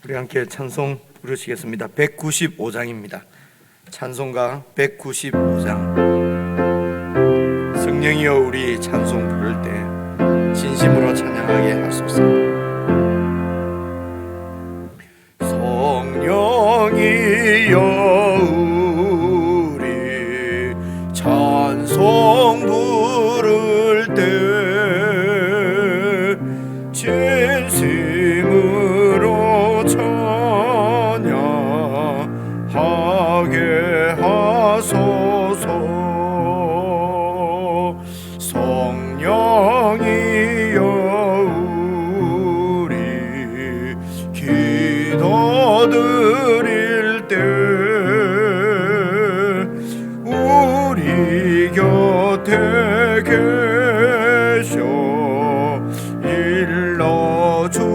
우리 함께 찬송 부르시겠습니다. 195장입니다. 찬송가 195장. 성령이여 우리 찬송 부를 때 진심으로 찬양하게 하소서. 성령이여 우리 찬송 부를 때 진심으로 찬양하게 하소서. 성령이여 우리 기도드릴 때 우리 곁에 계셔 일러주소서.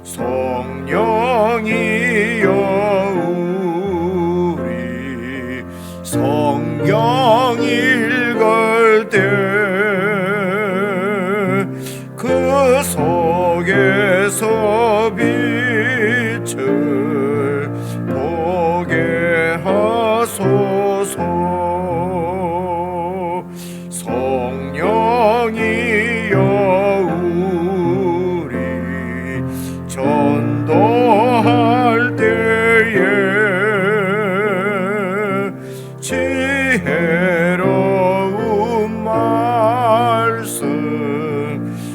성령이여 우리 성경 읽을 때 그 속에서 빛을 보게 하소서. 성령이여 우리 전도할 때에 지혜로운 말씀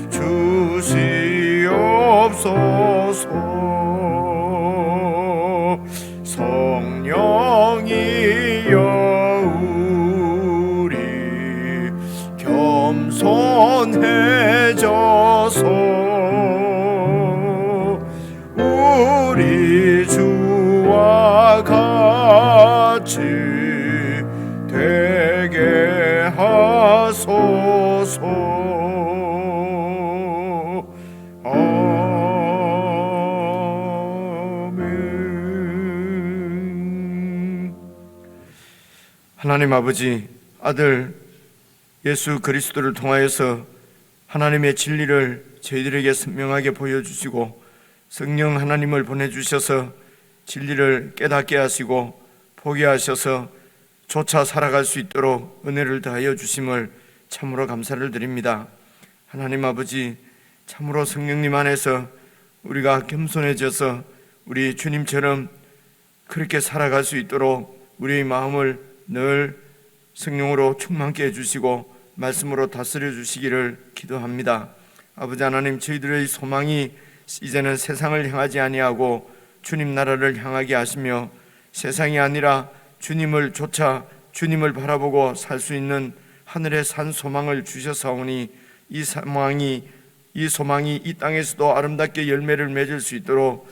주시옵소서. 성령이여 우리 겸손해져서 우리 주와 같이 되게 하소서. 아멘. 하나님 아버지, 아들 예수 그리스도를 통하여서 하나님의 진리를 저희들에게 선명하게 보여주시고 성령 하나님을 보내주셔서 진리를 깨닫게 하시고 보게 하셔서 조차 살아갈 수 있도록 은혜를 더하여 주심을 참으로 감사를 드립니다. 하나님 아버지, 참으로 성령님 안에서 우리가 겸손해져서 우리 주님처럼 그렇게 살아갈 수 있도록 우리의 마음을 늘 성령으로 충만케 해주시고 말씀으로 다스려 주시기를 기도합니다. 아버지 하나님, 저희들의 소망이 이제는 세상을 향하지 아니하고 주님 나라를 향하게 하시며 세상이 아니라 주님을 쫓아 주님을 바라보고 살 수 있는 하늘의 산 소망을 주셔사오니 이 소망이 이 땅에서도 아름답게 열매를 맺을 수 있도록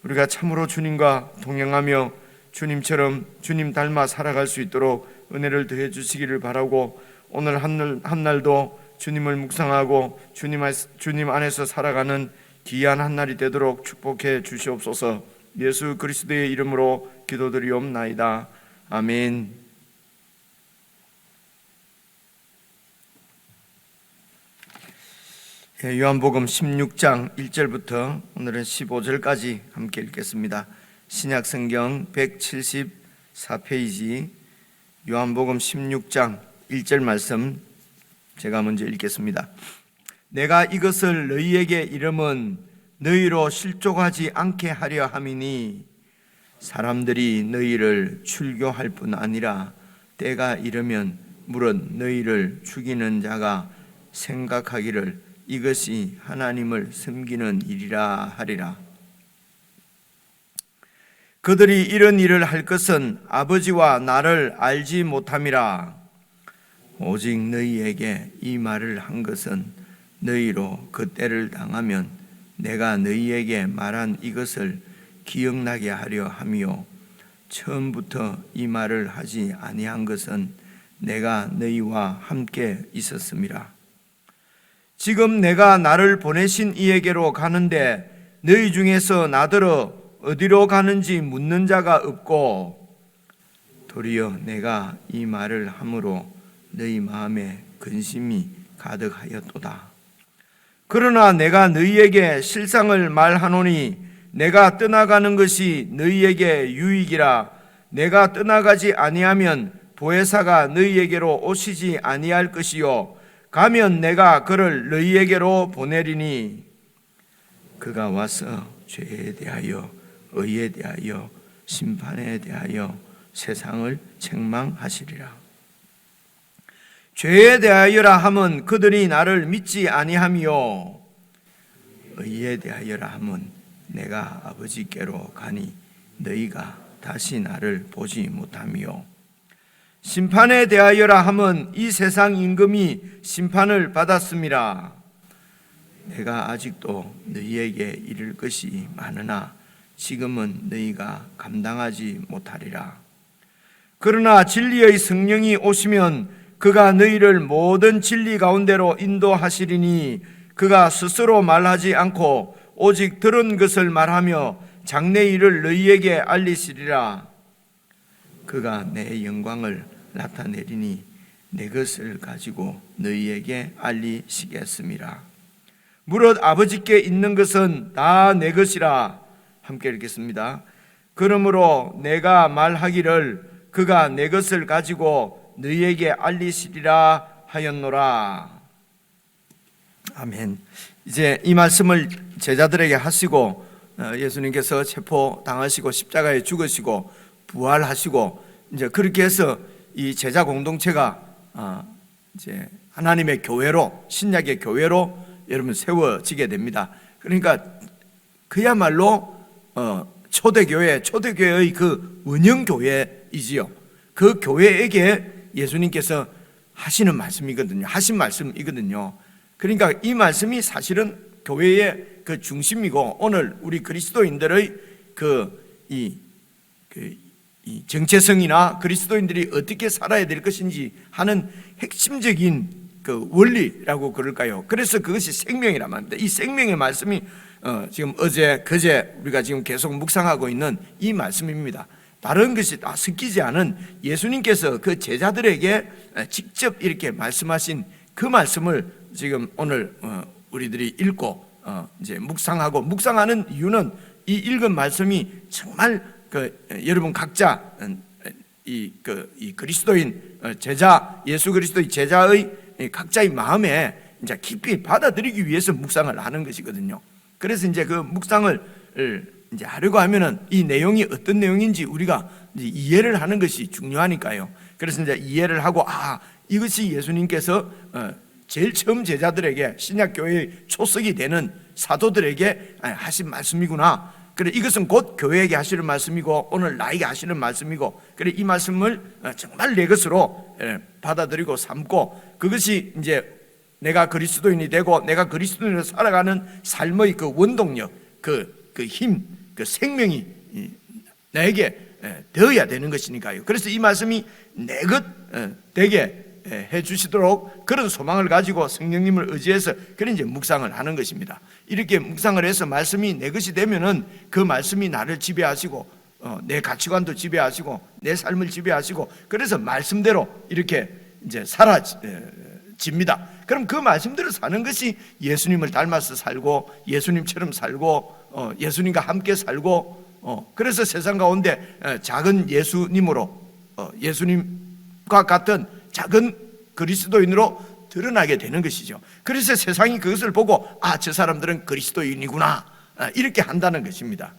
우리가 참으로 주님과 동행하며 주님처럼 주님 닮아 살아갈 수 있도록 은혜를 더해 주시기를 바라고, 오늘 한 날도 주님을 묵상하고 주님 안에서 살아가는 귀한 한 날이 되도록 축복해 주시옵소서. 예수 그리스도의 이름으로 기도드리옵나이다. 아멘. 요한복음 16장 1절부터 오늘은 15절까지 함께 읽겠습니다. 신약성경 174페이지 요한복음 16장 1절 말씀 제가 먼저 읽겠습니다. 내가 이것을 너희에게 이름은 너희로 실족하지 않게 하려 함이니 사람들이 너희를 출교할 뿐 아니라 때가 이르면 물은 너희를 죽이는 자가 생각하기를 이것이 하나님을 섬기는 일이라 하리라. 그들이 이런 일을 할 것은 아버지와 나를 알지 못함이라. 오직 너희에게 이 말을 한 것은 너희로 그 때를 당하면 내가 너희에게 말한 이것을 기억나게 하려 함이요, 처음부터 이 말을 하지 아니한 것은 내가 너희와 함께 있었음이라. 지금 내가 나를 보내신 이에게로 가는데 너희 중에서 나더러 어디로 가는지 묻는 자가 없고 도리어 내가 이 말을 함으로 너희 마음에 근심이 가득하였도다. 그러나 내가 너희에게 실상을 말하노니 내가 떠나가는 것이 너희에게 유익이라. 내가 떠나가지 아니하면 보혜사가 너희에게로 오시지 아니할 것이요 가면 내가 그를 너희에게로 보내리니 그가 와서 죄에 대하여 의에 대하여 심판에 대하여 세상을 책망하시리라. 죄에 대하여라 함은 그들이 나를 믿지 아니하며 의에 대하여라 함은 내가 아버지께로 가니 너희가 다시 나를 보지 못하며 심판에 대하여라 함은 이 세상 임금이 심판을 받았음이라. 내가 아직도 너희에게 이를 것이 많으나 지금은 너희가 감당하지 못하리라. 그러나 진리의 성령이 오시면 그가 너희를 모든 진리 가운데로 인도하시리니 그가 스스로 말하지 않고 오직 들은 것을 말하며 장래 일을 너희에게 알리시리라. 그가 내 영광을 나타내리니 내 것을 가지고 너희에게 알리시겠음이라. 무릇 아버지께 있는 것은 다 내 것이라. 함께 읽겠습니다. 그러므로 내가 말하기를 그가 내 것을 가지고 너희에게 알리시리라 하였노라. 아멘. 이제 이 말씀을 제자들에게 하시고 예수님께서 체포당하시고 십자가에 죽으시고 부활하시고 이제 그렇게 해서 이 제자 공동체가 이제 하나님의 교회로, 신약의 교회로 여러분 세워지게 됩니다. 그러니까 그야말로 초대교회의 그 원형교회이지요. 그 교회에게 예수님께서 하시는 말씀이거든요. 하신 말씀이거든요. 그러니까 이 말씀이 사실은 교회의 그 중심이고 오늘 우리 그리스도인들의 이 정체성이나 그리스도인들이 어떻게 살아야 될 것인지 하는 핵심적인 그 원리라고 그럴까요? 그래서 그것이 생명이란 말입니다. 이 생명의 말씀이 지금 어제 그제 우리가 지금 계속 묵상하고 있는 이 말씀입니다. 다른 것이 다 섞이지 않은 예수님께서 그 제자들에게 직접 이렇게 말씀하신 그 말씀을 지금 오늘 우리들이 읽고 이제 묵상하는 이유는 이 읽은 말씀이 정말 여러분 각자 이 그리스도인 제자 예수 그리스도의 제자의 각자의 마음에 이제 깊이 받아들이기 위해서 묵상을 하는 것이거든요. 그래서 이제 그 묵상을 이제 하려고 하면은 이 내용이 어떤 내용인지 우리가 이제 이해를 하는 것이 중요하니까요. 그래서 이제 이해를 하고 이것이 예수님께서 제일 처음 제자들에게 신약 교회의 초석이 되는 사도들에게 하신 말씀이구나. 그래 이것은 곧 교회에게 하시는 말씀이고 오늘 나에게 하시는 말씀이고 그래 이 말씀을 정말 내 것으로 받아들이고 삼고 그것이 이제 내가 그리스도인이 되고 내가 그리스도인으로 살아가는 삶의 그 원동력, 그 힘, 그 생명이 나에게 되어야 되는 것이니까요. 그래서 이 말씀이 내 것 되게 해 주시도록 그런 소망을 가지고 성령님을 의지해서 그런 이제 묵상을 하는 것입니다. 이렇게 묵상을 해서 말씀이 내 것이 되면은 그 말씀이 나를 지배하시고 내 가치관도 지배하시고 내 삶을 지배하시고 그래서 말씀대로 이렇게 이제 사라집니다. 그럼 그 말씀대로 사는 것이 예수님을 닮아서 살고 예수님처럼 살고 예수님과 함께 살고 그래서 세상 가운데 작은 예수님으로 예수님과 같은 작은 그리스도인으로 드러나게 되는 것이죠. 그래서 세상이 그것을 보고 저 사람들은 그리스도인이구나 이렇게 한다는 것입니다.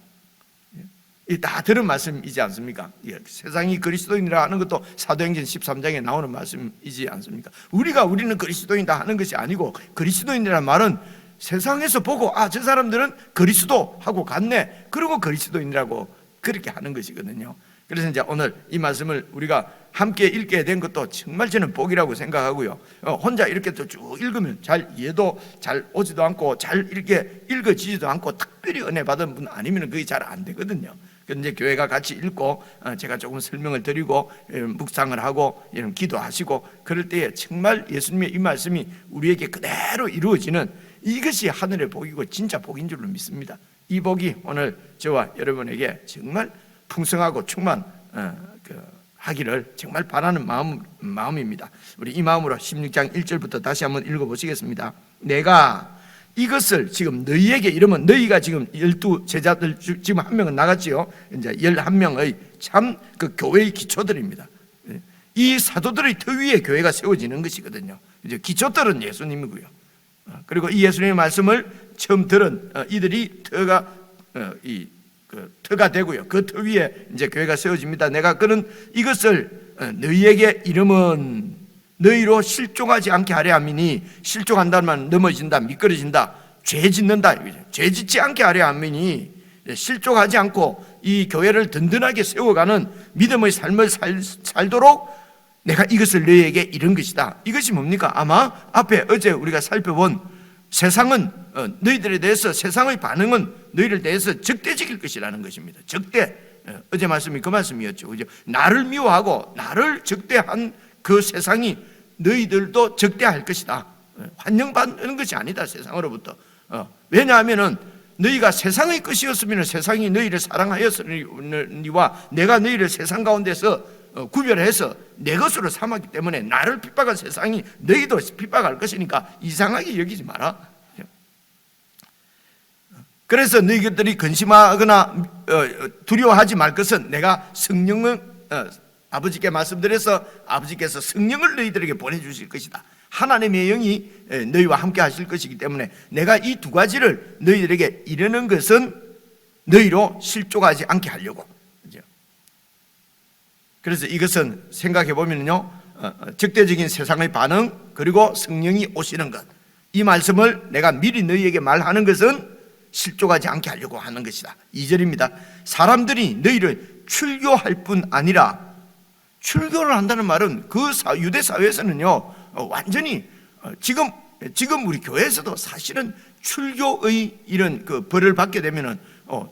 다 들은 말씀이지 않습니까? 세상이 그리스도인이라 하는 것도 사도행전 13장에 나오는 말씀이지 않습니까? 우리는 그리스도인이다 하는 것이 아니고 그리스도인이라는 말은 세상에서 보고 저 사람들은 그리스도하고 같네 그리고 그리스도인이라고 그렇게 하는 것이거든요. 그래서 이제 오늘 이 말씀을 우리가 함께 읽게 된 것도 정말 저는 복이라고 생각하고요. 혼자 이렇게 쭉 읽으면 잘 이해도 잘 오지도 않고 잘 이렇게 읽어지지도 않고 특별히 은혜 받은 분 아니면 그게 잘 안 되거든요. 그런데 교회가 같이 읽고 제가 조금 설명을 드리고 묵상을 하고 기도하시고 그럴 때에 정말 예수님의 이 말씀이 우리에게 그대로 이루어지는 이것이 하늘의 복이고 진짜 복인 줄로 믿습니다. 이 복이 오늘 저와 여러분에게 정말 풍성하고 하기를 정말 바라는 마음입니다. 우리 이 마음으로 16장 1절부터 다시 한번 읽어보시겠습니다. 내가 이것을 지금 너희에게 이러면 너희가 지금 12 제자들 지금 한 명은 나갔지요. 이제 11명의 참 그 교회의 기초들입니다. 이 사도들의 터 위에 교회가 세워지는 것이거든요. 이제 기초들은 예수님이고요. 그리고 이 예수님의 말씀을 처음 들은 이들이 터가 되고요. 그 터 위에 이제 교회가 세워집니다. 내가 그런 이것을 너희에게 이름은 너희로 실족하지 않게 하려 함이니, 실족한다는 말은 넘어진다, 미끄러진다, 죄 짓는다, 죄 짓지 않게 하려 함이니, 실족하지 않고 이 교회를 든든하게 세워가는 믿음의 삶을 살도록 내가 이것을 너희에게 이른 것이다. 이것이 뭡니까? 아마 앞에 어제 우리가 살펴본 세상은 너희들에 대해서, 세상의 반응은 너희를 대해서 적대적일 것이라는 것입니다. 적대. 어제 말씀이 그 말씀이었죠. 그죠? 나를 미워하고 나를 적대한 그 세상이 너희들도 적대할 것이다. 환영받는 것이 아니다, 세상으로부터. 왜냐하면은 너희가 세상의 것이었으면 세상이 너희를 사랑하였으니와 내가 너희를 세상 가운데서 구별해서 내 것으로 삼았기 때문에 나를 핍박한 세상이 너희도 핍박할 것이니까 이상하게 여기지 마라. 그래서 너희들이 근심하거나 두려워하지 말 것은 내가 성령을 아버지께 말씀드려서 아버지께서 성령을 너희들에게 보내주실 것이다. 하나님의 영이 너희와 함께 하실 것이기 때문에 내가 이 두 가지를 너희들에게 이르는 것은 너희로 실족하지 않게 하려고. 그래서 이것은 생각해 보면요, 적대적인 세상의 반응, 그리고 성령이 오시는 것, 이 말씀을 내가 미리 너희에게 말하는 것은 실족하지 않게 하려고 하는 것이다. 2절입니다. 사람들이 너희를 출교할 뿐 아니라, 출교를 한다는 말은 그 유대 사회에서는요, 완전히 지금 우리 교회에서도 사실은 출교의 이런 그 벌을 받게 되면은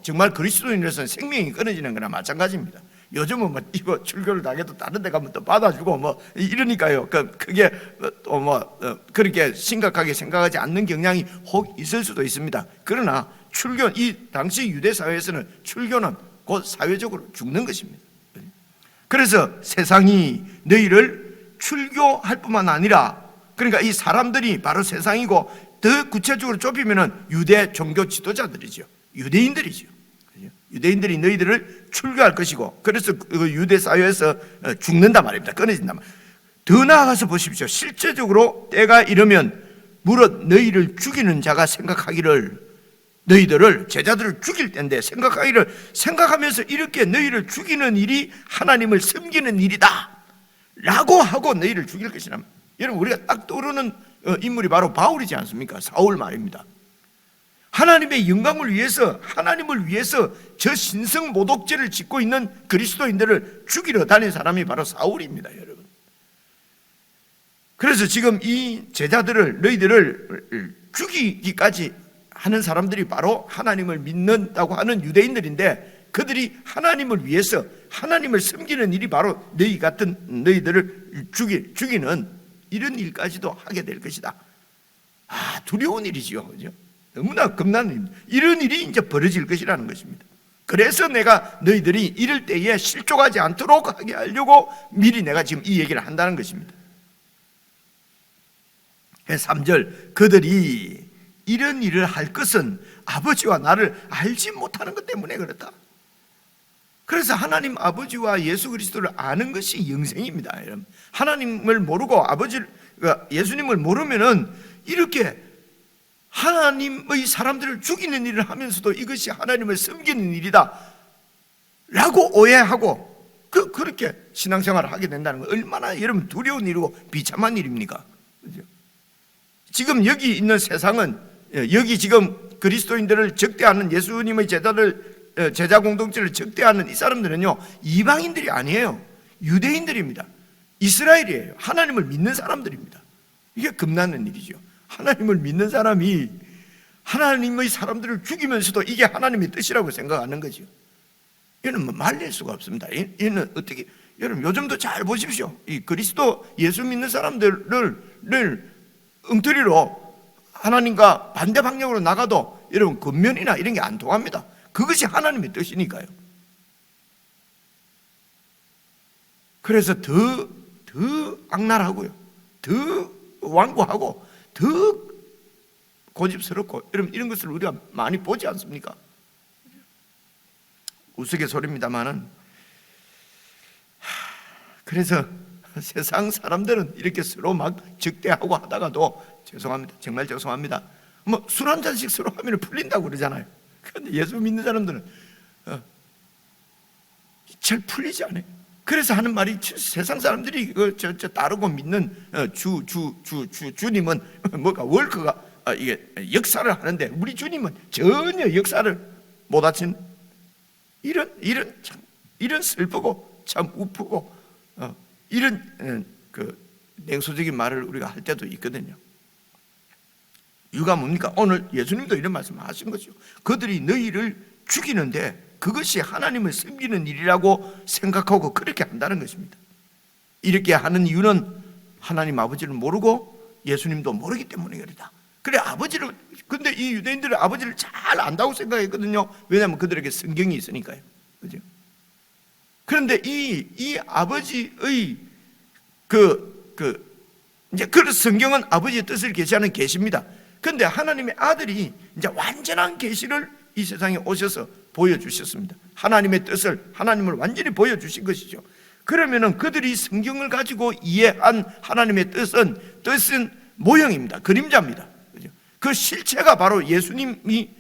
정말 그리스도인으로서는 생명이 끊어지는 거나 마찬가지입니다. 요즘은 뭐 이거 출교를 당해도 다른 데 가면 또 받아주고 뭐 이러니까요. 그게 그렇게 심각하게 생각하지 않는 경향이 혹 있을 수도 있습니다. 그러나 출교, 이 당시 유대 사회에서는 출교는 곧 사회적으로 죽는 것입니다. 그래서 세상이 너희를 출교할 뿐만 아니라, 그러니까 이 사람들이 바로 세상이고, 더 구체적으로 좁히면은 유대 종교 지도자들이죠. 유대인들이죠. 유대인들이 너희들을 출교할 것이고, 그래서 그 유대 사회에서 죽는단 말입니다. 끊어진단 말입니다. 더 나아가서 보십시오. 실제적으로 때가 이르면 무릇 너희를 죽이는 자가 생각하기를, 너희들을, 제자들을 죽일 때인데 생각하면서 이렇게 너희를 죽이는 일이 하나님을 섬기는 일이다 라고 하고 너희를 죽일 것이라. 여러분, 우리가 딱 떠오르는 인물이 바로 바울이지 않습니까? 사울 말입니다. 하나님의 영광을 위해서, 하나님을 위해서 저 신성 모독죄를 짓고 있는 그리스도인들을 죽이러 다닌 사람이 바로 사울입니다, 여러분. 그래서 지금 이 제자들을, 너희들을 죽이기까지 하는 사람들이 바로 하나님을 믿는다고 하는 유대인들인데, 그들이 하나님을 위해서 하나님을 섬기는 일이 바로 너희 같은 너희들을 죽이는 이런 일까지도 하게 될 것이다. 두려운 일이지요, 그죠? 너무나 겁나는 일입니다. 이런 일이 이제 벌어질 것이라는 것입니다. 그래서 내가 너희들이 이럴 때에 실족하지 않도록 하게 하려고 미리 내가 지금 이 얘기를 한다는 것입니다. 3절, 그들이 이런 일을 할 것은 아버지와 나를 알지 못하는 것 때문에 그렇다. 그래서 하나님 아버지와 예수 그리스도를 아는 것이 영생입니다. 여러분, 하나님을 모르고 예수님을 모르면은 이렇게 하나님의 사람들을 죽이는 일을 하면서도 이것이 하나님을 섬기는 일이다 라고 오해하고 그렇게 신앙생활을 하게 된다는 거, 얼마나 여러분 두려운 일이고 비참한 일입니까? 그렇죠? 지금 여기 있는 세상은, 여기 지금 그리스도인들을 적대하는, 예수님의 제자 공동체를 적대하는 이 사람들은요, 이방인들이 아니에요. 유대인들입니다. 이스라엘이에요. 하나님을 믿는 사람들입니다. 이게 겁나는 일이죠. 하나님을 믿는 사람이 하나님의 사람들을 죽이면서도 이게 하나님의 뜻이라고 생각하는 거죠. 이는 뭐 말릴 수가 없습니다. 이는 어떻게, 여러분 요즘도 잘 보십시오. 이 그리스도 예수 믿는 사람들을 엉터리로 하나님과 반대 방향으로 나가도 여러분 겉면이나 이런 게 안 통합니다. 그것이 하나님의 뜻이니까요. 그래서 더 악랄하고요, 더 완고하고 더 고집스럽고 이런 것을 우리가 많이 보지 않습니까? 우스갯소리입니다만은, 그래서 세상 사람들은 이렇게 서로 막 적대하고 하다가도, 죄송합니다, 정말 죄송합니다, 뭐 술 한 잔씩 서로 하면 풀린다고 그러잖아요. 그런데 예수 믿는 사람들은 잘 풀리지 않아요. 그래서 하는 말이, 세상 사람들이 따르고 믿는 주님은 뭐가 월크가 이게 역사를 하는데, 우리 주님은 전혀 역사를 못 하신 이런 슬프고 참 우프고 이런 그 냉소적인 말을 우리가 할 때도 있거든요. 이유가 뭡니까? 오늘 예수님도 이런 말씀을 하신 거죠. 그들이 너희를 죽이는데 그것이 하나님을 섬기는 일이라고 생각하고 그렇게 한다는 것입니다. 이렇게 하는 이유는 하나님 아버지를 모르고 예수님도 모르기 때문에 그렇다. 그래, 아버지를, 근데 이 유대인들은 아버지를 잘 안다고 생각했거든요. 왜냐하면 그들에게 성경이 있으니까요. 그죠? 그런데 이 아버지의 이제 그 성경은 아버지의 뜻을 계시하는 계시입니다. 그런데 하나님의 아들이 이제 완전한 계시를 이 세상에 오셔서 보여주셨습니다. 하나님의 뜻을, 하나님을 완전히 보여주신 것이죠. 그러면은 그들이 성경을 가지고 이해한 하나님의 뜻은 모형입니다. 그림자입니다. 그 실체가 바로 예수님이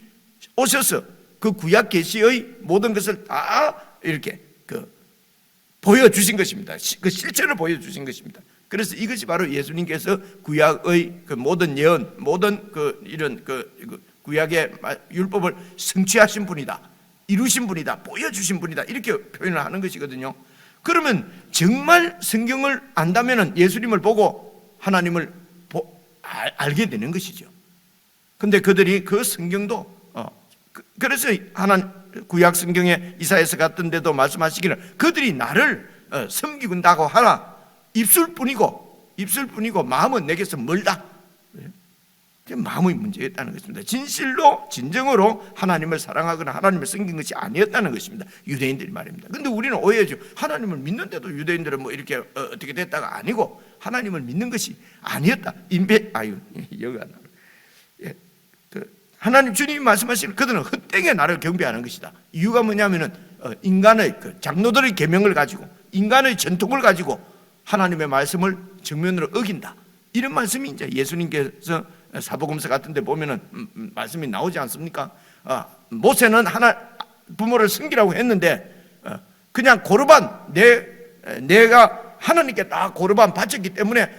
오셔서 그 구약 계시의 모든 것을 다 이렇게 보여주신 것입니다. 그 실체를 보여주신 것입니다. 그래서 이것이 바로 예수님께서 구약의 그 모든 예언, 모든 이런 구약의 율법을 성취하신 분이다, 이루신 분이다, 보여주신 분이다, 이렇게 표현을 하는 것이거든요. 그러면 정말 성경을 안다면은 예수님을 보고 하나님을 알게 되는 것이죠. 근데 그들이 그 성경도 그래서 구약 성경에 이사야서 같은 데도 말씀하시기를 그들이 나를 섬기군다고 하나 입술뿐이고 마음은 내게서 멀다. 마음의 문제였다는 것입니다. 진정으로 하나님을 사랑하거나 하나님을 섬긴 것이 아니었다는 것입니다. 유대인들이 말입니다. 근데 우리는 오해죠. 하나님을 믿는데도 유대인들은 뭐 이렇게 어떻게 됐다가 아니고, 하나님을 믿는 것이 아니었다. 여기가 하나님 주님이 말씀하시는, 그들은 헛되게 나를 경배하는 것이다. 이유가 뭐냐면은 인간의 장로들의 계명을 가지고, 인간의 전통을 가지고 하나님의 말씀을 정면으로 어긴다. 이런 말씀이 이제 예수님께서 사복음서 같은 데 보면은 말씀이 나오지 않습니까? 모세는 부모를 섬기라고 했는데 그냥 고르반, 내가 하나님께 다 고르반 바쳤기 때문에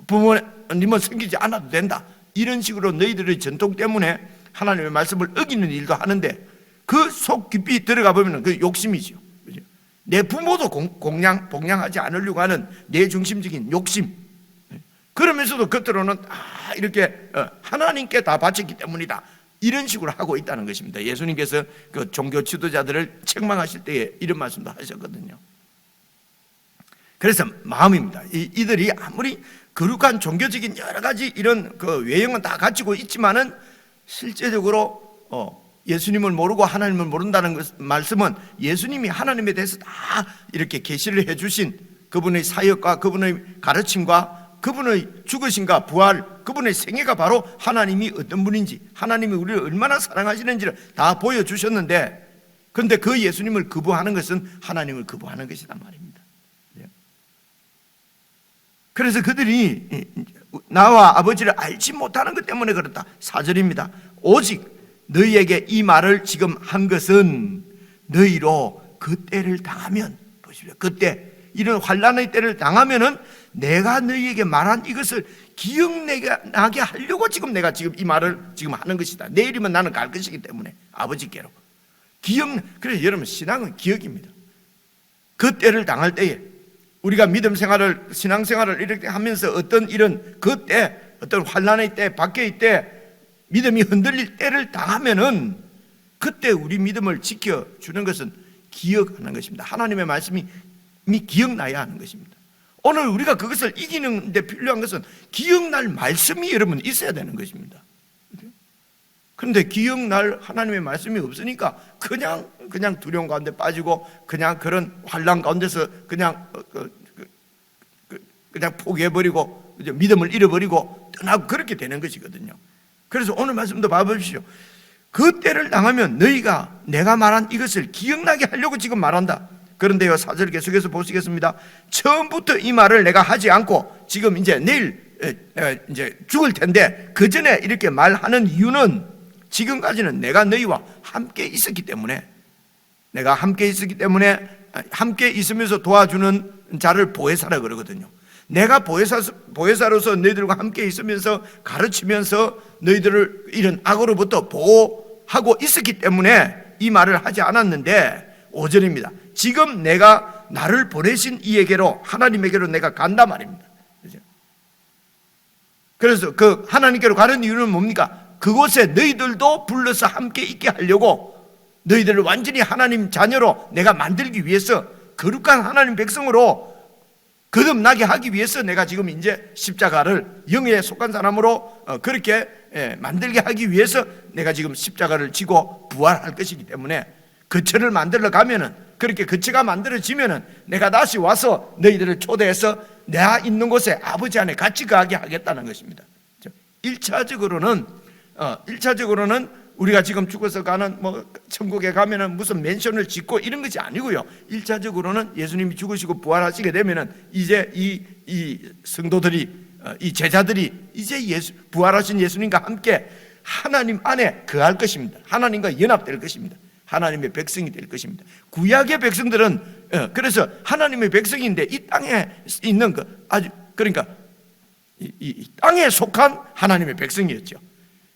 부모님은 섬기지 않아도 된다. 이런 식으로 너희들의 전통 때문에 하나님의 말씀을 어기는 일도 하는데, 그 속 깊이 들어가 보면 그 욕심이죠. 그죠? 내 부모도 복양하지 않으려고 하는 내 중심적인 욕심. 그러면서도 겉으로는 이렇게 하나님께 다 바쳤기 때문이다, 이런 식으로 하고 있다는 것입니다. 예수님께서 그 종교 지도자들을 책망하실 때에 이런 말씀도 하셨거든요. 그래서 마음입니다. 이들이 아무리 거룩한 종교적인 여러 가지 이런 외형은 다 갖추고 있지만은 실제적으로 예수님을 모르고 하나님을 모른다는 말씀은 예수님이 하나님에 대해서 다 이렇게 계시를 해주신 그분의 사역과 그분의 가르침과 그분의 죽으심과 부활, 그분의 생애가 바로 하나님이 어떤 분인지, 하나님이 우리를 얼마나 사랑하시는지를 다 보여주셨는데, 그런데 그 예수님을 거부하는 것은 하나님을 거부하는 것이란 말입니다. 그래서 그들이 나와 아버지를 알지 못하는 것 때문에 그렇다. 4절입니다. 오직 너희에게 이 말을 지금 한 것은 너희로 그 때를 당하면, 보십시오, 그때 이런 환난의 때를 당하면은 내가 너희에게 말한 이것을 기억나게 하려고 내가 지금 이 말을 지금 하는 것이다. 내일이면 나는 갈 것이기 때문에 아버지께로 그래서 여러분, 신앙은 기억입니다. 그 때를 당할 때에 우리가 믿음 생활을, 신앙 생활을 이렇게 하면서 어떤 어떤 환난의 때, 박해의 때, 믿음이 흔들릴 때를 당하면은 그때 우리 믿음을 지켜주는 것은 기억하는 것입니다. 하나님의 말씀이 기억나야 하는 것입니다. 오늘 우리가 그것을 이기는 데 필요한 것은 기억날 말씀이 여러분 있어야 되는 것입니다. 그런데 기억날 하나님의 말씀이 없으니까 그냥 두려움 가운데 빠지고 그냥 그런 환난 가운데서 그냥 포기해버리고 믿음을 잃어버리고 떠나고 그렇게 되는 것이거든요. 그래서 오늘 말씀도 봐보십시오. 그 때를 당하면 너희가 내가 말한 이것을 기억나게 하려고 지금 말한다. 그런데요, 4절 계속해서 보시겠습니다. 처음부터 이 말을 내가 하지 않고 지금 이제 내일 이제 죽을 텐데 그 전에 이렇게 말하는 이유는 지금까지는 내가 너희와 함께 있었기 때문에, 내가 함께 있었기 때문에, 함께 있으면서 도와주는 자를 보혜사라 그러거든요. 내가 보혜사로서 너희들과 함께 있으면서 가르치면서 너희들을 이런 악으로부터 보호하고 있었기 때문에 이 말을 하지 않았는데, 5절입니다. 지금 내가 나를 보내신 이에게로, 하나님에게로 내가 간다 말입니다. 그래서 그 하나님께로 가는 이유는 뭡니까? 그곳에 너희들도 불러서 함께 있게 하려고, 너희들을 완전히 하나님 자녀로 내가 만들기 위해서, 거룩한 하나님 백성으로 거듭나게 하기 위해서 내가 지금 이제 십자가를 영에 속한 사람으로 그렇게 만들게 하기 위해서 내가 지금 십자가를 지고 부활할 것이기 때문에, 거처를 만들러 가면은, 그렇게 거처가 만들어지면은 내가 다시 와서 너희들을 초대해서 내가 있는 곳에 아버지 안에 같이 거하게 하겠다는 것입니다. 1차적으로는 우리가 지금 죽어서 가는 천국에 가면은 무슨 맨션을 짓고 이런 것이 아니고요. 1차적으로는 예수님이 죽으시고 부활하시게 되면은 이제 이 성도들이, 이 제자들이 이제 부활하신 예수님과 함께 하나님 안에 거할 것입니다. 하나님과 연합될 것입니다. 하나님의 백성이 될 것입니다. 구약의 백성들은 그래서 하나님의 백성인데 이 땅에 있는 그러니까 이 땅에 속한 하나님의 백성이었죠.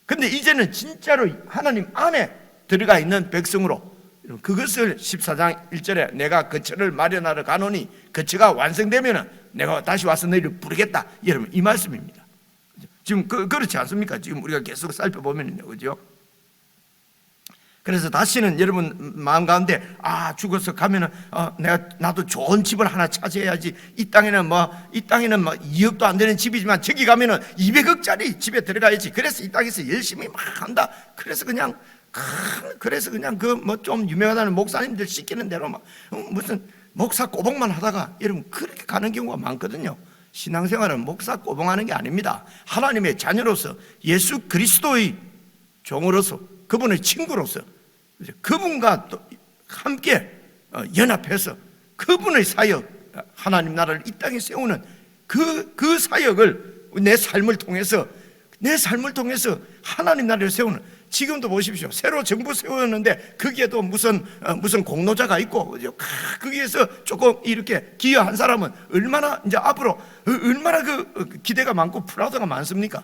근데 이제는 진짜로 하나님 안에 들어가 있는 백성으로, 그것을 14장 1절에 내가 거처를 마련하러 가노니 거처가 완성되면 내가 다시 와서 너희를 부르겠다, 여러분, 이 말씀입니다. 지금 그렇지 않습니까? 지금 우리가 계속 살펴보면요, 그죠? 그래서 다시는 여러분 마음 가운데 죽어서 가면은 나도 좋은 집을 하나 차지해야지. 이 땅에는 2억도 안 되는 집이지만 저기 가면은 200억짜리 집에 들어가야지. 그래서 이 땅에서 열심히 막 한다. 그래서 그냥 그 좀 유명하다는 목사님들 시키는 대로 무슨 목사 꼬봉만 하다가 여러분 그렇게 가는 경우가 많거든요. 신앙생활은 목사 꼬봉하는 게 아닙니다. 하나님의 자녀로서, 예수 그리스도의 종으로서, 그분의 친구로서 그분과 또 함께 연합해서 그분의 사역, 하나님 나라를 이 땅에 세우는 그 사역을 내 삶을 통해서 하나님 나라를 세우는, 지금도 보십시오. 새로 정부 세웠는데 거기에도 무슨 공로자가 있고, 거기에서 조금 이렇게 기여한 사람은 얼마나 이제 앞으로 얼마나 그 기대가 많고 프라우드가 많습니까?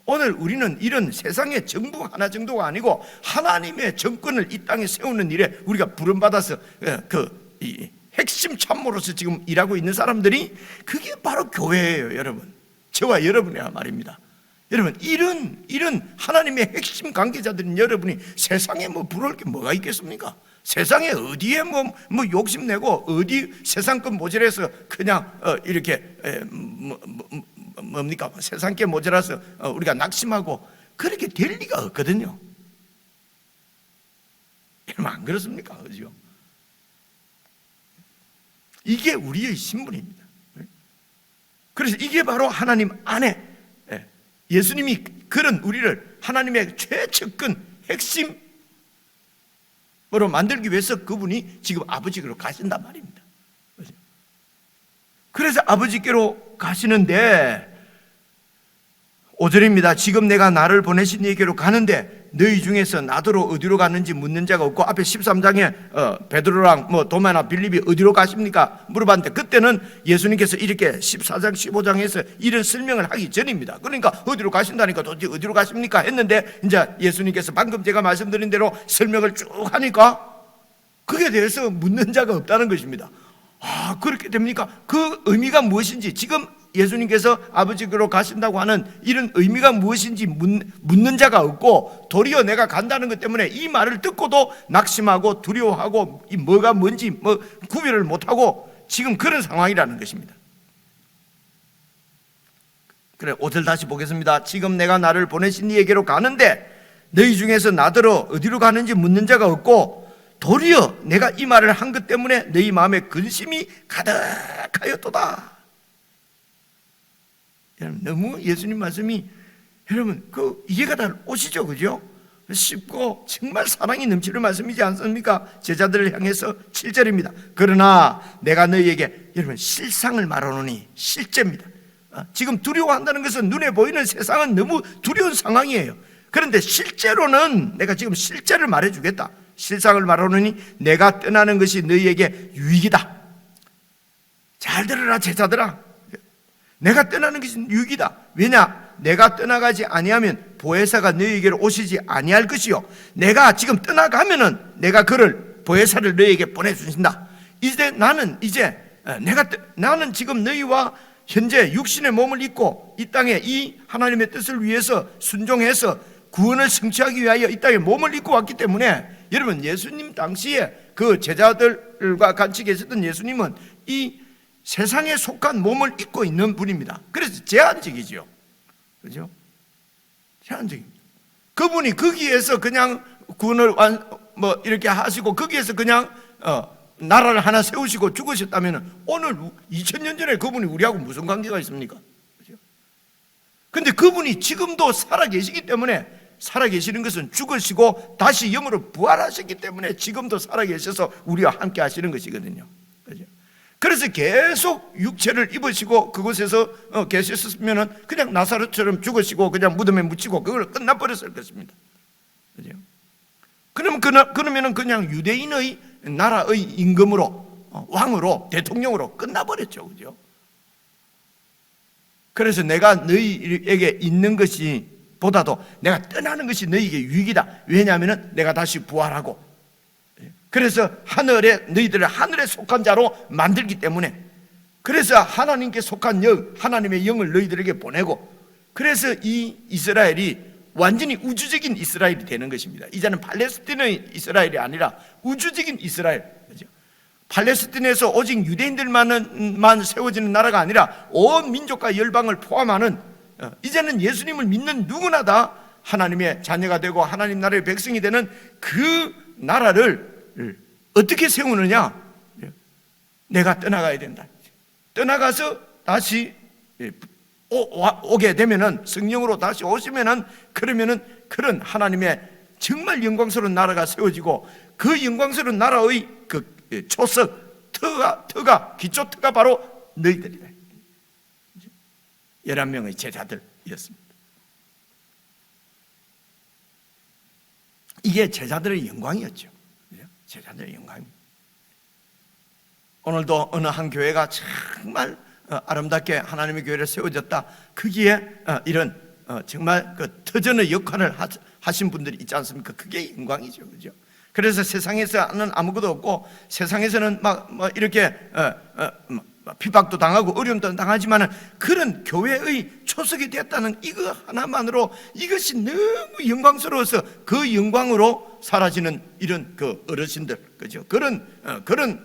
오늘 우리는 이런 세상의 정부 하나 정도가 아니고 하나님의 정권을 이 땅에 세우는 일에 우리가 부름받아서 이 핵심 참모로서 지금 일하고 있는 사람들이, 그게 바로 교회예요, 여러분. 저와 여러분이야 말입니다. 여러분, 이런 하나님의 핵심 관계자들인 여러분이 세상에 부러울 게 뭐가 있겠습니까? 세상에 어디에 욕심내고 어디 세상 것 모자라서 그냥 이렇게 뭡니까? 세상께 모자라서 우리가 낙심하고 그렇게 될 리가 없거든요. 여러분, 안 그렇습니까? 그죠? 이게 우리의 신분입니다. 그래서 이게 바로 하나님 안에, 예수님이 그런 우리를 하나님의 최측근 핵심으로 만들기 위해서 그분이 지금 아버지께로 가신단 말입니다. 그래서 아버지께로 가시는데 5절입니다. 지금 내가 나를 보내신 이에게로 가는데 너희 중에서 나더러 어디로 가는지 묻는 자가 없고, 앞에 13장에 베드로랑 도마나 빌립이 어디로 가십니까? 물어봤는데 그때는 예수님께서 이렇게 14장 15장에서 이런 설명을 하기 전입니다. 그러니까 어디로 가신다니까 도대체 어디로 가십니까? 했는데 이제 예수님께서 방금 제가 말씀드린 대로 설명을 쭉 하니까 그게 대해서 묻는 자가 없다는 것입니다. 그렇게 됩니까? 그 의미가 무엇인지, 지금 예수님께서 아버지께로 가신다고 하는 이런 의미가 무엇인지 묻는 자가 없고, 도리어 내가 간다는 것 때문에 이 말을 듣고도 낙심하고 두려워하고 뭐가 뭔지 구별을 못하고 지금 그런 상황이라는 것입니다. 그래, 5절 다시 보겠습니다. 지금 내가 나를 보내신 이에게로 가는데 너희 중에서 나더러 어디로 가는지 묻는 자가 없고, 도리어 내가 이 말을 한 것 때문에 너희 마음에 근심이 가득하였도다. 너무 예수님 말씀이 여러분, 그 이해가 다 오시죠, 그죠? 쉽고 정말 사랑이 넘치는 말씀이지 않습니까? 제자들을 향해서 7절입니다. 그러나 내가 너희에게, 여러분, 실상을 말하노니, 실제입니다. 지금 두려워한다는 것은 눈에 보이는 세상은 너무 두려운 상황이에요. 그런데 실제로는 내가 지금 실제를 말해주겠다. 실상을 말하노니 내가 떠나는 것이 너희에게 유익이다. 잘 들어라, 제자들아. 내가 떠나는 것이 유익이다. 왜냐? 내가 떠나가지 아니하면 보혜사가 너희에게로 오시지 아니할 것이요, 내가 지금 떠나가면은 내가 그를, 보혜사를 너희에게 보내주신다. 이제 나는 나는 지금 너희와 현재 육신의 몸을 입고 이 땅에 이 하나님의 뜻을 위해서 순종해서 구원을 성취하기 위하여 이 땅에 몸을 입고 왔기 때문에, 여러분, 예수님 당시에 그 제자들과 같이 계셨던 예수님은 이 세상에 속한 몸을 입고 있는 분입니다. 그래서 제한적이죠. 그죠? 제한적입니다. 그분이 거기에서 그냥 구원을 이렇게 하시고 거기에서 그냥 나라를 하나 세우시고 죽으셨다면 오늘 2000년 전에 그분이 우리하고 무슨 관계가 있습니까? 그죠? 근데 그분이 지금도 살아계시기 때문에, 살아계시는 것은 죽으시고 다시 영으로 부활하셨기 때문에 지금도 살아계셔서 우리와 함께 하시는 것이거든요. 그죠? 그래서 계속 육체를 입으시고 그곳에서 계셨으면 그냥 나사로처럼 죽으시고 그냥 무덤에 묻히고 그걸 끝나버렸을 것입니다. 그죠? 그러면은 그냥 유대인의 나라의 임금으로, 왕으로, 대통령으로 끝나버렸죠. 그죠? 그래서 내가 너희에게 있는 것이 보다도 내가 떠나는 것이 너희에게 유익이다. 왜냐하면 내가 다시 부활하고, 그래서 너희들을 하늘에 속한 자로 만들기 때문에, 그래서 하나님께 속한 영, 하나님의 영을 너희들에게 보내고, 그래서 이 이스라엘이 완전히 우주적인 이스라엘이 되는 것입니다. 이제는 팔레스틴의 이스라엘이 아니라 우주적인 이스라엘. 그죠? 팔레스틴에서 오직 유대인들만 세워지는 나라가 아니라 온 민족과 열방을 포함하는, 이제는 예수님을 믿는 누구나 다 하나님의 자녀가 되고 하나님 나라의 백성이 되는 그 나라를 어떻게 세우느냐? 내가 떠나가야 된다. 떠나가서 다시 오게 되면은, 성령으로 다시 오시면은, 그러면은 그런 하나님의 정말 영광스러운 나라가 세워지고, 그 영광스러운 나라의 그 초석, 기초터가 바로 너희들이다. 11명의 제자들이었습니다. 이게 제자들의 영광이었죠. 제자들의 영광입니다. 오늘도 어느 한 교회가 정말 아름답게 하나님의 교회를 세워졌다. 거기에 이런 정말 그 터전의 역할을 하신 분들이 있지 않습니까? 그게 영광이죠, 그죠? 그래서 세상에서는 아무것도 없고, 세상에서는 이렇게 핍박도 당하고 어려움도 당하지만은, 그런 교회의 초석이 됐다는 이거 하나만으로 이것이 너무 영광스러워서 그 영광으로 사라지는 이런 그 어르신들, 그죠? 그런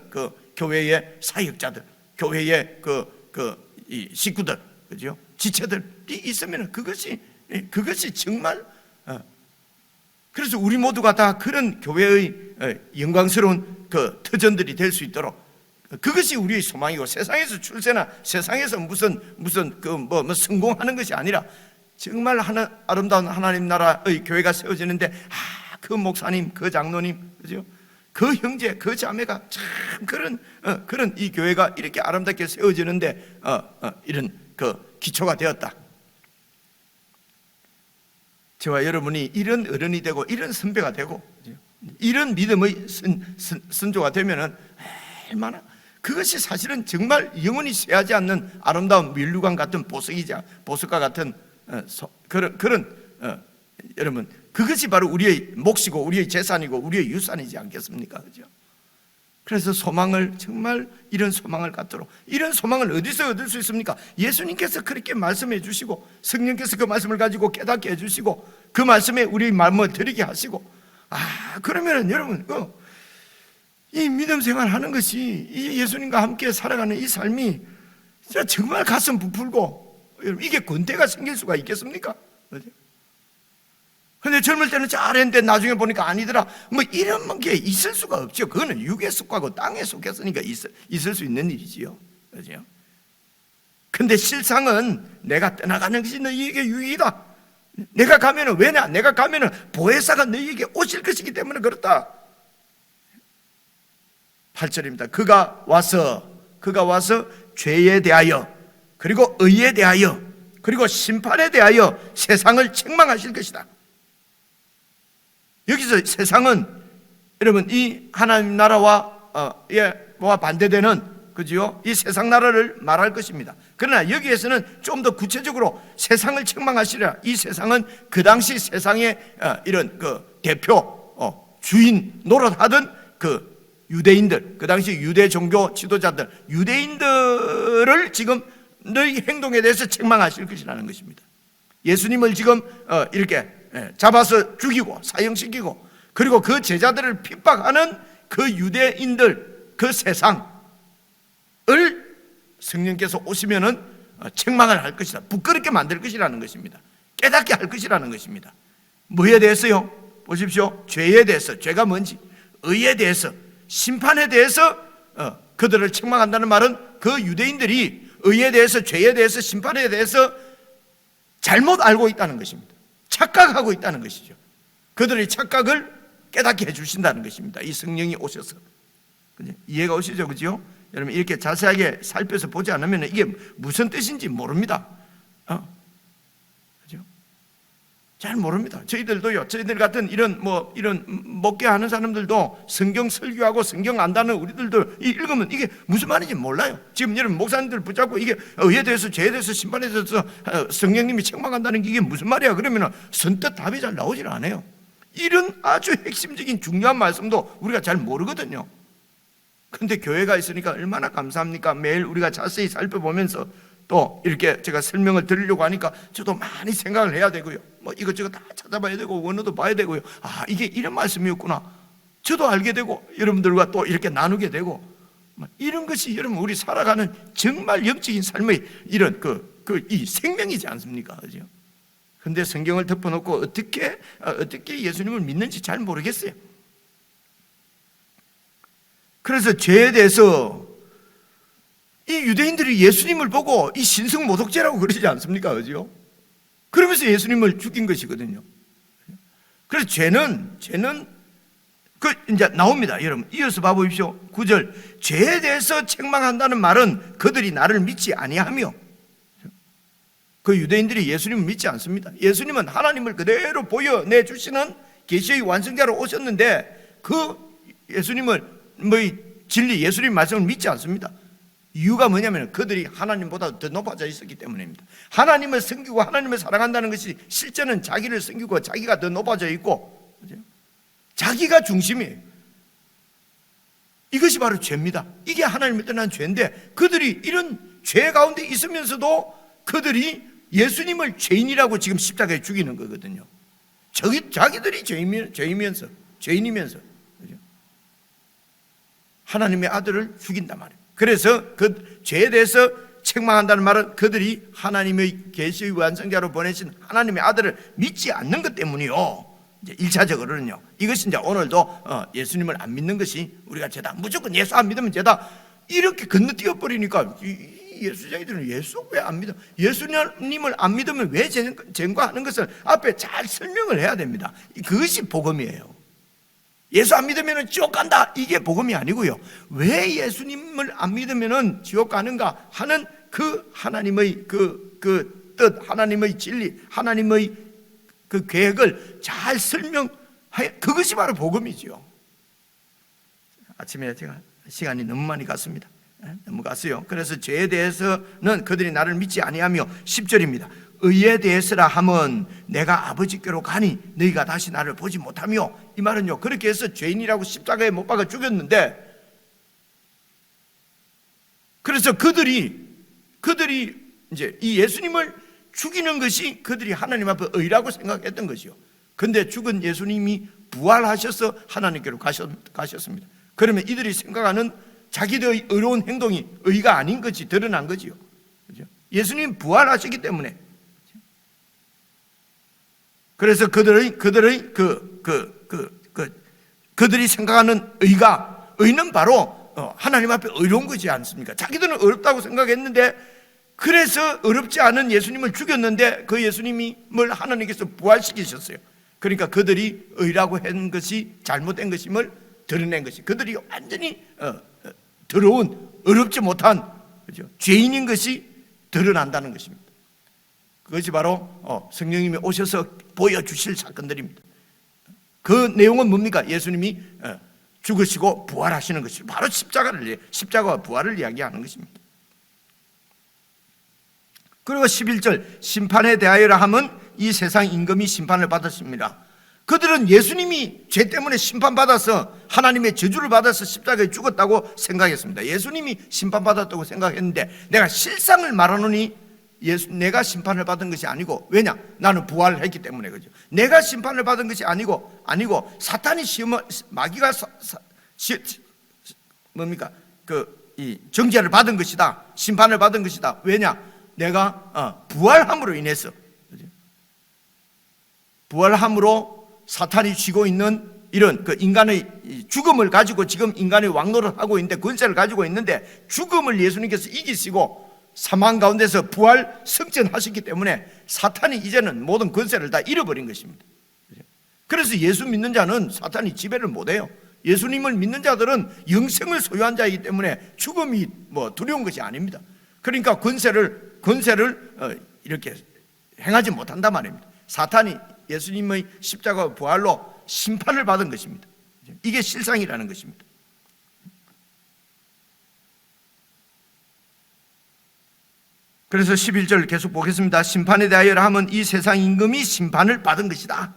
그 교회의 사역자들, 교회의 이 식구들, 그죠? 지체들이 있으면 그것이 정말, 그래서 우리 모두가 다 그런 교회의 영광스러운 그 터전들이 될 수 있도록, 그것이 우리의 소망이고, 세상에서 출세나 세상에서 무슨 성공하는 것이 아니라, 정말 아름다운 하나님 나라의 교회가 세워지는데, 그 목사님, 그 장로님, 그죠? 그 형제, 그 자매가 참 그런 이 교회가 이렇게 아름답게 세워지는데 이런 그 기초가 되었다. 저와 여러분이 이런 어른이 되고 이런 선배가 되고 이런 믿음의 선조가 되면은 얼마나, 그것이 사실은 정말 영원히 쇠하지 않는 아름다운 면류관 같은 보석과 같은 그런 여러분, 그것이 바로 우리의 몫이고 우리의 재산이고 우리의 유산이지 않겠습니까? 그죠? 그래서 소망을, 정말 이런 소망을 갖도록, 이런 소망을 어디서 얻을 수 있습니까? 예수님께서 그렇게 말씀해 주시고, 성령께서 그 말씀을 가지고 깨닫게 해 주시고, 그 말씀에 우리 마음을 들이게 하시고, 그러면 여러분, 이 믿음 생활 하는 것이, 이 예수님과 함께 살아가는 이 삶이 진짜 정말 가슴 부풀고, 여러분, 이게 권태가 생길 수가 있겠습니까? 그죠? 근데 젊을 때는 잘했는데 나중에 보니까 아니더라, 이런 게 있을 수가 없죠. 그거는 육에 속하고 땅에 속했으니까 있을 수 있는 일이지요. 그죠? 근데 실상은 내가 떠나가는 것이 너희에게 유익이다. 내가 가면은 왜냐? 내가 가면은 보혜사가 너희에게 오실 것이기 때문에 그렇다. 8절입니다. 그가 와서 죄에 대하여 그리고 의에 대하여 그리고 심판에 대하여 세상을 책망하실 것이다. 여기서 세상은 여러분 이 하나님 나라와 반대되는 그지요? 이 세상 나라를 말할 것입니다. 그러나 여기에서는 좀 더 구체적으로 세상을 책망하시라. 이 세상은 그 당시 세상의 이런 그 대표 주인 노릇하던 그 유대인들, 그 당시 유대 종교 지도자들, 유대인들을 지금 너희 행동에 대해서 책망하실 것이라는 것입니다. 예수님을 지금 이렇게 잡아서 죽이고 사형시키고 그리고 그 제자들을 핍박하는 그 유대인들, 그 세상을 성령께서 오시면은 책망을 할 것이다. 부끄럽게 만들 것이라는 것입니다. 깨닫게 할 것이라는 것입니다. 뭐에 대해서요? 보십시오. 죄에 대해서, 죄가 뭔지, 의에 대해서, 심판에 대해서 그들을 책망한다는 말은 그 유대인들이 의에 대해서, 죄에 대해서, 심판에 대해서 잘못 알고 있다는 것입니다. 착각하고 있다는 것이죠. 그들의 착각을 깨닫게 해주신다는 것입니다. 이 성령이 오셔서. 이해가 오시죠? 그죠? 여러분 이렇게 자세하게 살펴서 보지 않으면 이게 무슨 뜻인지 모릅니다. 그죠? 잘 모릅니다. 저희들도요. 저희들 같은 이런 목회하는 사람들도 성경 설교하고 성경 안다는 우리들도 읽으면 이게 무슨 말인지 몰라요. 지금 여러분 목사님들 붙잡고 이게 의에 대해서 죄에 대해서 심판에 대해서 성령님이 책망한다는 게 이게 무슨 말이야? 그러면 선뜻 답이 잘 나오질 않아요. 이런 아주 핵심적인 중요한 말씀도 우리가 잘 모르거든요. 근데 교회가 있으니까 얼마나 감사합니까? 매일 우리가 자세히 살펴보면서 또 이렇게 제가 설명을 드리려고 하니까 저도 많이 생각을 해야 되고요. 이것저것 다 찾아봐야 되고 원어도 봐야 되고요. 아, 이게 이런 말씀이었구나. 저도 알게 되고 여러분들과 또 이렇게 나누게 되고 이런 것이 여러분 우리 살아가는 정말 영적인 삶의 이런 이 생명이지 않습니까? 그죠? 근데 성경을 덮어놓고 어떻게 예수님을 믿는지 잘 모르겠어요. 그래서 죄에 대해서 이 유대인들이 예수님을 보고 이 신성모독죄라고 그러지 않습니까? 그죠? 그러면서 예수님을 죽인 것이거든요. 그래서 죄는 이제 나옵니다. 여러분 이어서 봐보십시오. 9절 죄에 대해서 책망한다는 말은 그들이 나를 믿지 아니하며, 그 유대인들이 예수님을 믿지 않습니다. 예수님은 하나님을 그대로 보여내 주시는 계시의 완성자로 오셨는데 그 예수님을 진리 예수님 말씀을 믿지 않습니다. 이유가 뭐냐면 그들이 하나님보다 더 높아져 있었기 때문입니다. 하나님을 섬기고 하나님을 사랑한다는 것이 실제는 자기를 섬기고 자기가 더 높아져 있고 자기가 중심이에요. 이것이 바로 죄입니다. 이게 하나님을 떠난 죄인데 그들이 이런 죄 가운데 있으면서도 그들이 예수님을 죄인이라고 지금 십자가에 죽이는 거거든요. 자기들이 죄인이면서 하나님의 아들을 죽인단 말이에요. 그래서 그 죄에 대해서 책망한다는 말은 그들이 하나님의 계시의 완성자로 보내신 하나님의 아들을 믿지 않는 것 때문이요. 이제 1차적으로는요. 이것이 이제 오늘도 예수님을 안 믿는 것이 우리가 죄다. 무조건 예수 안 믿으면 죄다. 이렇게 건너뛰어 버리니까 예수자들은 예수 왜 안 믿어? 예수님을 안 믿으면 왜 죄인가 하는 것을 앞에 잘 설명을 해야 됩니다. 그것이 복음이에요. 예수 안 믿으면 지옥 간다. 이게 복음이 아니고요. 왜 예수님을 안 믿으면 지옥 가는가 하는 그 하나님의 그 뜻, 하나님의 진리, 하나님의 그 계획을 잘 설명해. 그것이 바로 복음이지요. 아침에 제가 시간이 너무 많이 갔습니다. 너무 갔어요. 그래서 죄에 대해서는 그들이 나를 믿지 아니하며 10절입니다. 의에 대해서라 함은 내가 아버지께로 가니 너희가 다시 나를 보지 못하며, 이 말은요 그렇게 해서 죄인이라고 십자가에 못 박아 죽였는데, 그래서 그들이 이제 이 예수님을 죽이는 것이 그들이 하나님 앞에 의라고 생각했던 것이요. 근데 죽은 예수님이 부활하셔서 하나님께로 가셨습니다. 그러면 이들이 생각하는 자기들의 의로운 행동이 의가 아닌 것이 드러난 거지요. 그죠? 예수님 부활하시기 때문에. 그래서 그들이 생각하는 의는 바로 하나님 앞에 의로운 것이지 않습니까? 자기들은 어렵다고 생각했는데 그래서 어렵지 않은 예수님을 죽였는데 그 예수님을 하나님께서 부활시키셨어요. 그러니까 그들이 의라고 한 것이 잘못된 것임을 드러낸 것이, 그들이 완전히 더러운 어렵지 못한, 그죠? 죄인인 것이 드러난다는 것입니다. 그것이 바로 성령님이 오셔서 보여주실 사건들입니다. 그 내용은 뭡니까? 예수님이 죽으시고 부활하시는 것이 바로 십자가와 부활을 이야기하는 것입니다. 그리고 11절, 심판에 대하여라 함은 이 세상 임금이 심판을 받았습니다. 그들은 예수님이 죄 때문에 심판받아서 하나님의 저주를 받아서 십자가에 죽었다고 생각했습니다. 예수님이 심판받았다고 생각했는데, 내가 실상을 말하노니 내가 심판을 받은 것이 아니고, 왜냐? 나는 부활을 했기 때문에, 그죠? 내가 심판을 받은 것이 아니고 사탄이 마귀가 뭡니까? 이 정죄를 받은 것이다. 심판을 받은 것이다. 왜냐? 내가 부활함으로 인해서, 그죠? 부활함으로 사탄이 쥐고 있는 이런 그 인간의 죽음을 가지고 지금 인간의 왕노를 하고 있는데, 권세를 가지고 있는데, 죽음을 예수님께서 이기시고 사망 가운데서 부활 승천하셨기 때문에 사탄이 이제는 모든 권세를 다 잃어버린 것입니다. 그래서 예수 믿는 자는 사탄이 지배를 못해요. 예수님을 믿는 자들은 영생을 소유한 자이기 때문에 죽음이 두려운 것이 아닙니다. 그러니까 권세를 이렇게 행하지 못한단 말입니다. 사탄이 예수님의 십자가 부활로 심판을 받은 것입니다. 이게 실상이라는 것입니다. 그래서 11절 계속 보겠습니다. 심판에 대하여라 하면 이 세상 임금이 심판을 받은 것이다.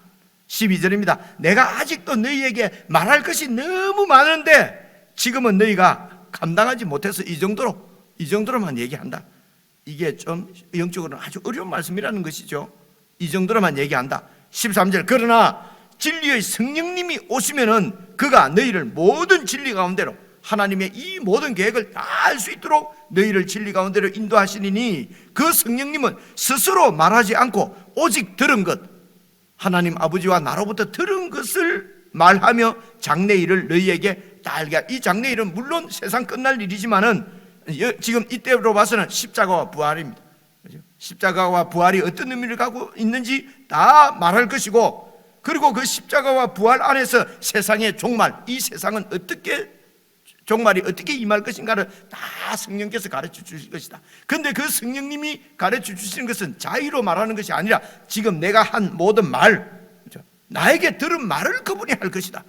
12절입니다. 내가 아직도 너희에게 말할 것이 너무 많은데 지금은 너희가 감당하지 못해서 이 정도로만 얘기한다. 이게 좀 영적으로는 아주 어려운 말씀이라는 것이죠. 이 정도로만 얘기한다. 13절, 그러나 진리의 성령님이 오시면은 그가 너희를 모든 진리 가운데로, 하나님의 이 모든 계획을 다 알 수 있도록 너희를 진리 가운데로 인도하시리니, 그 성령님은 스스로 말하지 않고 오직 들은 것, 하나님 아버지와 나로부터 들은 것을 말하며 장래일을 너희에게 다 알게 하라. 이 장래일은 물론 세상 끝날 일이지만은 지금 이때로 봐서는 십자가와 부활입니다. 십자가와 부활이 어떤 의미를 갖고 있는지 다 말할 것이고, 그리고 그 십자가와 부활 안에서 세상의 종말, 이 세상은 종말이 어떻게 임할 것인가를 다 성령께서 가르쳐 주실 것이다. 그런데 그 성령님이 가르쳐 주시는 것은 자의로 말하는 것이 아니라 지금 내가 한 모든 말, 나에게 들은 말을 그분이 할 것이다.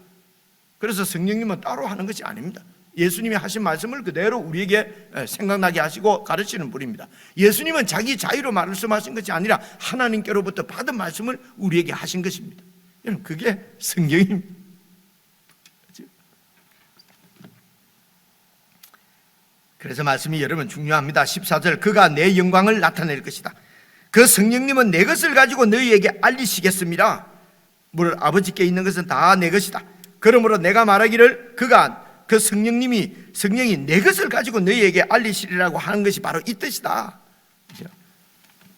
그래서 성령님은 따로 하는 것이 아닙니다. 예수님이 하신 말씀을 그대로 우리에게 생각나게 하시고 가르치는 분입니다. 예수님은 자기 자의로 말씀하신 것이 아니라 하나님께로부터 받은 말씀을 우리에게 하신 것입니다. 여러분, 그게 성경입니다. 그래서 말씀이 여러분 중요합니다. 14절, 그가 내 영광을 나타낼 것이다. 그 성령님은 내 것을 가지고 너희에게 알리시겠습니다. 물론 아버지께 있는 것은 다 내 것이다. 그러므로 내가 말하기를 그 성령이 내 것을 가지고 너희에게 알리시리라고 하는 것이 바로 이 뜻이다.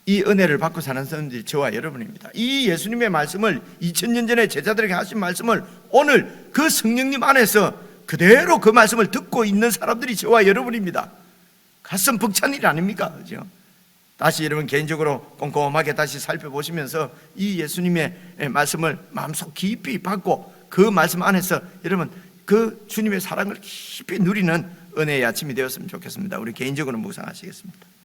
이 은혜를 받고 사는 사람들이 저와 여러분입니다. 이 예수님의 말씀을 2000년 전에 제자들에게 하신 말씀을 오늘 그 성령님 안에서 그대로 그 말씀을 듣고 있는 사람들이 저와 여러분입니다. 가슴 벅찬 일 아닙니까? 그죠? 다시 여러분 개인적으로 꼼꼼하게 다시 살펴보시면서 이 예수님의 말씀을 마음속 깊이 받고 그 말씀 안에서 여러분 그 주님의 사랑을 깊이 누리는 은혜의 아침이 되었으면 좋겠습니다. 우리 개인적으로 묵상하시겠습니다.